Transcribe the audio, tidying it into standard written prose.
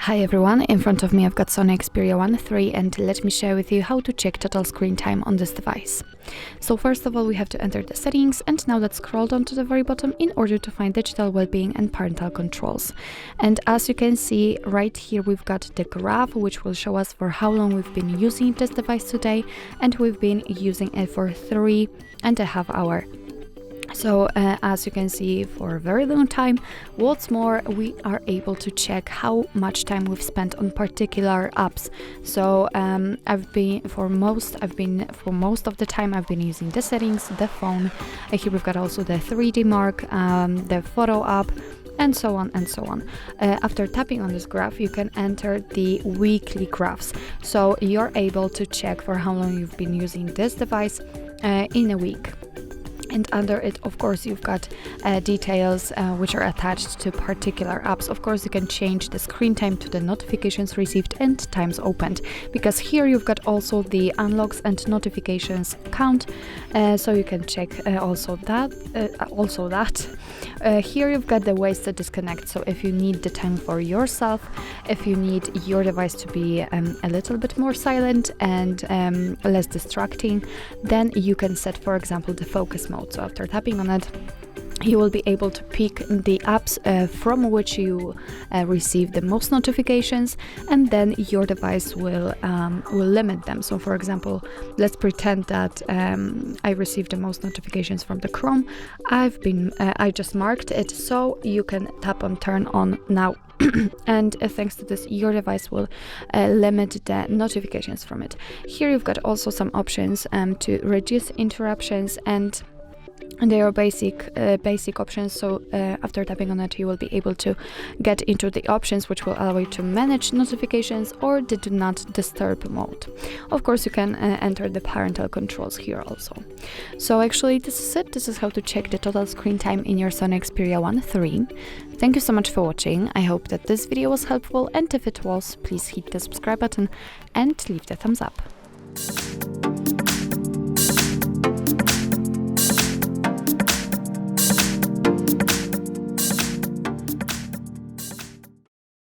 Hi everyone, in front of me I've got SONY Xperia 1.3 and let me share with you how to check total screen time on this device. So first of all we have to enter the settings, and now let's scroll down to the very bottom in order to find digital well-being and parental controls. And as you can see right here we've got the graph which will show us for how long we've been using this device today, and we've been using it for 3.5 hours. So as you can see, for a very long time. What's more, we are able to check how much time we've spent on particular apps. So for most of the time I've been using the settings, the phone. Here we've got also the 3D mark, the photo app, and so on and so on. After tapping on this graph, you can enter the weekly graphs. So you're able to check for how long you've been using this device in a week. And under it, of course, you've got details which are attached to particular apps. Of course, you can change the screen time to the notifications received and times opened, because here you've got also the unlocks and notifications count, so you can check also that. Here you've got the ways to disconnect. So if you need the time for yourself, if you need your device to be a little bit more silent and less distracting, then you can set, for example, the focus mode. So after tapping on it, you will be able to pick the apps from which you receive the most notifications, and then your device will limit them. So for example, let's pretend that I received the most notifications from the Chrome. I just marked it, so you can tap on turn on now. And thanks to this, your device will limit the notifications from it. Here you've got also some options to reduce interruptions, and they are basic options. So after tapping on it, you will be able to get into the options which will allow you to manage notifications or the do not disturb mode. Of course, you can enter the parental controls here also. So actually this is it. This is how to check the total screen time in your SONY Xperia 1.3. Thank you so much for watching. I hope that this video was helpful, and if it was, please hit the subscribe button and leave the thumbs up.